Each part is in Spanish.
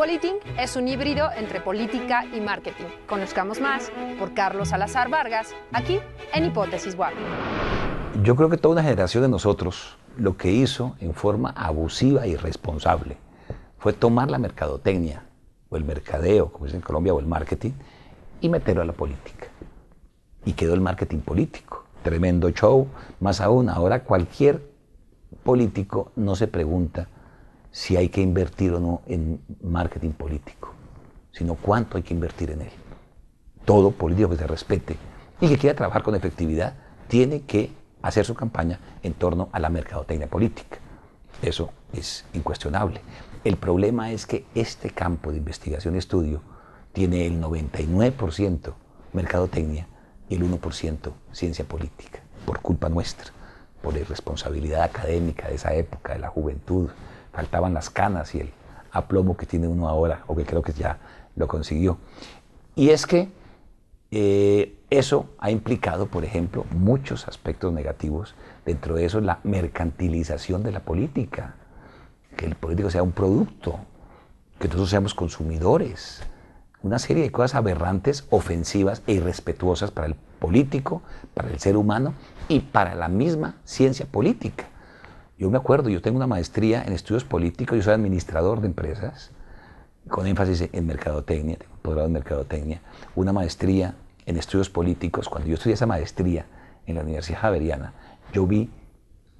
Politing es un híbrido entre política y marketing. Conozcamos más por Carlos Salazar Vargas, aquí en Hipótesis WAP. Yo creo que toda una generación de nosotros lo que hizo en forma abusiva e irresponsable fue tomar la mercadotecnia, o el mercadeo, como dicen en Colombia, o el marketing, y meterlo a la política. Y quedó el marketing político. Tremendo show. Más aún, ahora cualquier político no se pregunta si hay que invertir o no en marketing político, sino cuánto hay que invertir en él. Todo político que se respete y que quiera trabajar con efectividad tiene que hacer su campaña en torno a la mercadotecnia política. Eso es incuestionable. El problema es que este campo de investigación y estudio tiene el 99% mercadotecnia y el 1% ciencia política, por culpa nuestra, por la irresponsabilidad académica de esa época, de la juventud. Faltaban las canas y el aplomo que tiene uno ahora, o que creo que ya lo consiguió. Y es que eso ha implicado, por ejemplo, muchos aspectos negativos. Dentro de eso, la mercantilización de la política, que el político sea un producto, que nosotros seamos consumidores, una serie de cosas aberrantes, ofensivas e irrespetuosas para el político, para el ser humano y para la misma ciencia política. Yo me acuerdo, yo tengo una maestría en estudios políticos, yo soy administrador de empresas, con énfasis en mercadotecnia, tengo un posgrado en mercadotecnia, una maestría en estudios políticos. Cuando yo estudié esa maestría en la Universidad Javeriana, yo vi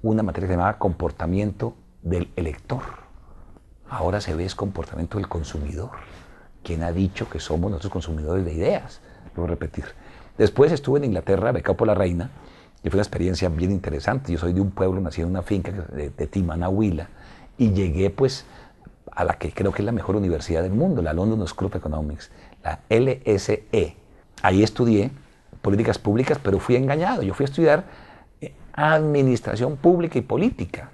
una materia que se llamaba comportamiento del elector. Ahora se ve es comportamiento del consumidor. ¿Quién ha dicho que somos nosotros consumidores de ideas? Lo voy a repetir. Después estuve en Inglaterra, becado por la reina, y fue una experiencia bien interesante. Yo soy de un pueblo, nací en una finca de Timana, Huila, y llegué pues a la que creo que es la mejor universidad del mundo, la London School of Economics, la LSE. Ahí estudié políticas públicas, pero fui engañado. Yo fui a estudiar administración pública y política.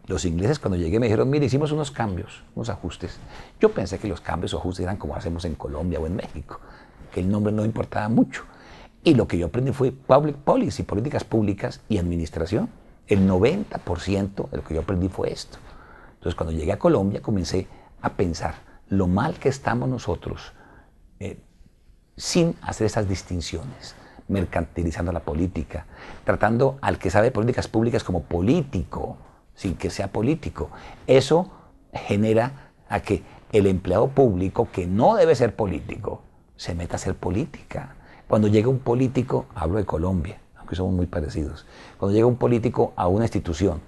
Los ingleses cuando llegué me dijeron, mire, hicimos unos cambios, unos ajustes. Yo pensé que los cambios o ajustes eran como hacemos en Colombia o en México, que el nombre no importaba mucho. Y lo que yo aprendí fue public policy, políticas públicas y administración. El 90% de lo que yo aprendí fue esto. Entonces, cuando llegué a Colombia, comencé a pensar lo mal que estamos nosotros sin hacer esas distinciones, mercantilizando la política, tratando al que sabe políticas públicas como político, sin que sea político. Eso genera a que el empleado público, que no debe ser político, se meta a hacer política. Cuando llega un político, hablo de Colombia, aunque somos muy parecidos, cuando llega un político a una institución,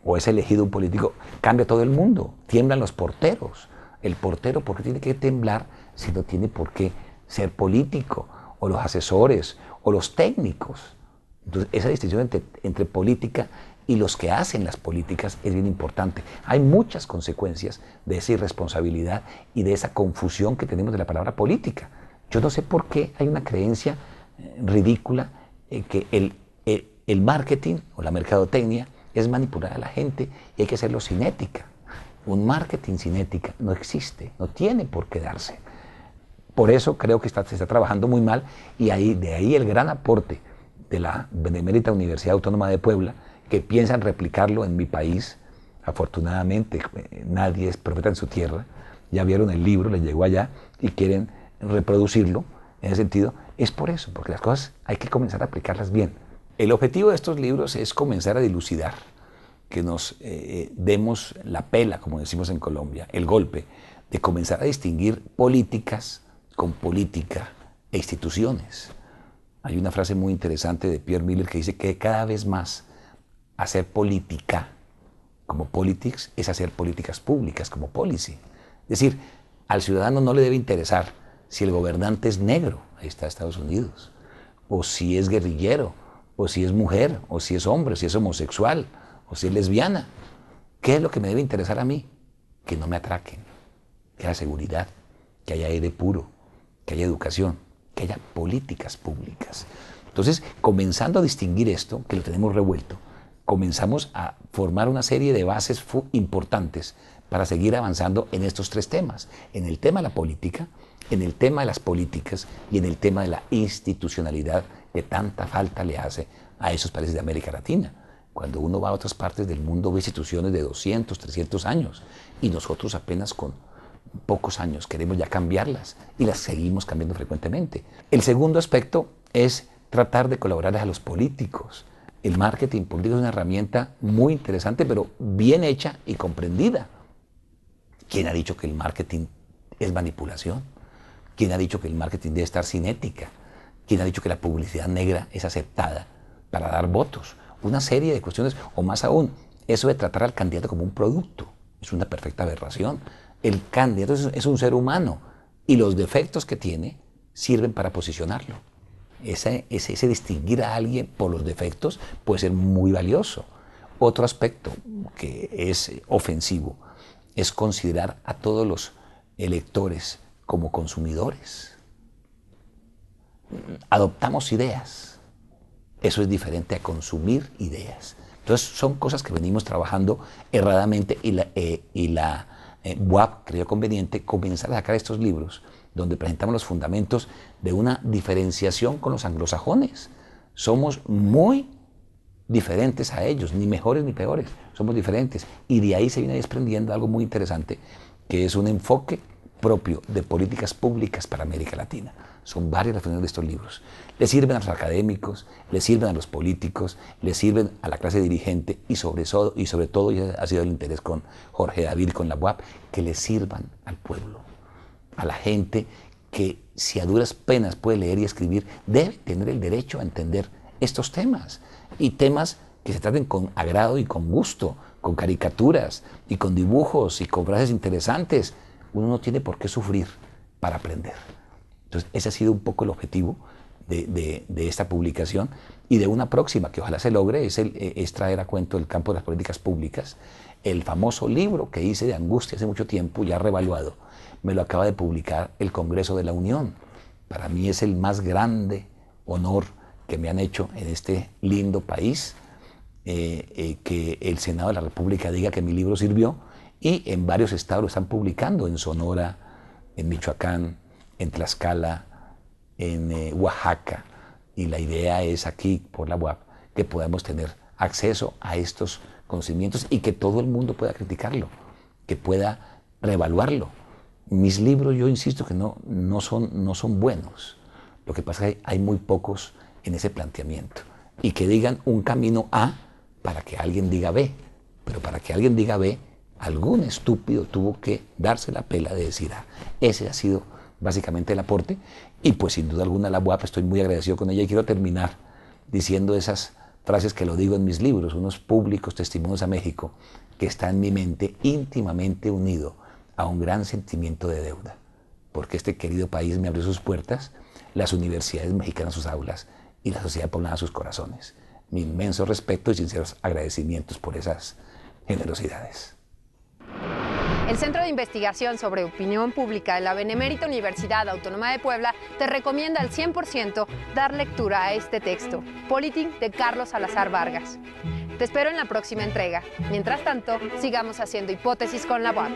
o es elegido un político, cambia todo el mundo, tiemblan los porteros. El portero, ¿por qué tiene que temblar si no tiene por qué ser político? O los asesores, o los técnicos. Entonces, esa distinción entre política y los que hacen las políticas es bien importante. Hay muchas consecuencias de esa irresponsabilidad y de esa confusión que tenemos de la palabra política. Yo no sé por qué hay una creencia ridícula que el marketing o la mercadotecnia es manipular a la gente y hay que hacerlo sin ética. Un marketing sin ética no existe, no tiene por qué darse. Por eso creo que se está trabajando muy mal y de ahí el gran aporte de la Benemérita Universidad Autónoma de Puebla, que piensan replicarlo en mi país. Afortunadamente, nadie es profeta en su tierra. Ya vieron el libro, les llegó allá y quieren reproducirlo. En ese sentido, es por eso, porque las cosas hay que comenzar a aplicarlas bien. El objetivo de estos libros es comenzar a dilucidar, que nos demos la pela, como decimos en Colombia, el golpe, de comenzar a distinguir políticas con política e instituciones. Hay una frase muy interesante de Pierre Miller que dice que cada vez más hacer política como politics es hacer políticas públicas como policy. Es decir, al ciudadano no le debe interesar si el gobernante es negro, ahí está Estados Unidos, o si es guerrillero, o si es mujer, o si es hombre, o si es homosexual, o si es lesbiana. ¿Qué es lo que me debe interesar a mí? Que no me atraquen, que haya seguridad, que haya aire puro, que haya educación, que haya políticas públicas. Entonces, comenzando a distinguir esto, que lo tenemos revuelto, comenzamos a formar una serie de bases importantes para seguir avanzando en estos tres temas, en el tema de la política, en el tema de las políticas y en el tema de la institucionalidad que tanta falta le hace a esos países de América Latina. Cuando uno va a otras partes del mundo ve instituciones de 200, 300 años y nosotros apenas con pocos años, queremos ya cambiarlas y las seguimos cambiando frecuentemente. El segundo aspecto es tratar de colaborar a los políticos. El marketing político es una herramienta muy interesante, pero bien hecha y comprendida. ¿Quién ha dicho que el marketing es manipulación? ¿Quién ha dicho que el marketing debe estar sin ética? ¿Quién ha dicho que la publicidad negra es aceptada para dar votos? Una serie de cuestiones, o más aún, eso de tratar al candidato como un producto, es una perfecta aberración. El candidato es un ser humano y los defectos que tiene sirven para posicionarlo. Ese distinguir a alguien por los defectos puede ser muy valioso. Otro aspecto que es ofensivo es considerar a todos los electores como consumidores. Adoptamos ideas. Eso es diferente a consumir ideas. Entonces son cosas que venimos trabajando erradamente y la UAP creyó conveniente comenzar a sacar estos libros donde presentamos los fundamentos de una diferenciación con los anglosajones. Somos muy diferentes a ellos, ni mejores ni peores, somos diferentes. Y de ahí se viene desprendiendo algo muy interesante, que es un enfoque propio de políticas públicas para América Latina. Son varias las funciones de estos libros. Le sirven a los académicos, le sirven a los políticos, le sirven a la clase dirigente y sobre todo, y ha sido el interés con Jorge David, con la UAP, que le sirvan al pueblo, a la gente que si a duras penas puede leer y escribir, debe tener el derecho a entender estos temas. Y temas que se traten con agrado y con gusto, con caricaturas y con dibujos y con frases interesantes. Uno no tiene por qué sufrir para aprender. Entonces, ese ha sido un poco el objetivo de esta publicación y de una próxima, que ojalá se logre, es traer a cuento del campo de las políticas públicas el famoso libro que hice de Angustia hace mucho tiempo, ya revaluado. Me lo acaba de publicar el Congreso de la Unión. Para mí es el más grande honor que me han hecho en este lindo país, que el Senado de la República diga que mi libro sirvió, y en varios estados lo están publicando, en Sonora, en Michoacán, en Tlaxcala, en Oaxaca, y la idea es aquí, por la UAP, que podamos tener acceso a estos conocimientos y que todo el mundo pueda criticarlo, que pueda reevaluarlo. Mis libros, yo insisto que no son buenos. Lo que pasa es que hay muy pocos en ese planteamiento. Y que digan un camino A para que alguien diga B. Pero para que alguien diga B, algún estúpido tuvo que darse la pela de decir A. Ese ha sido básicamente el aporte. Y pues sin duda alguna la UAP, estoy muy agradecido con ella y quiero terminar diciendo esas frases que lo digo en mis libros, unos públicos testimonios a México, que está en mi mente íntimamente unido a un gran sentimiento de deuda, porque este querido país me abrió sus puertas, las universidades mexicanas sus aulas y la sociedad poblana sus corazones. Mi inmenso respeto y sinceros agradecimientos por esas generosidades. El Centro de Investigación sobre Opinión Pública de la Benemérita Universidad Autónoma de Puebla te recomienda al 100% dar lectura a este texto, Politic, de Carlos Salazar Vargas. Te espero en la próxima entrega. Mientras tanto, sigamos haciendo hipótesis con la UAP.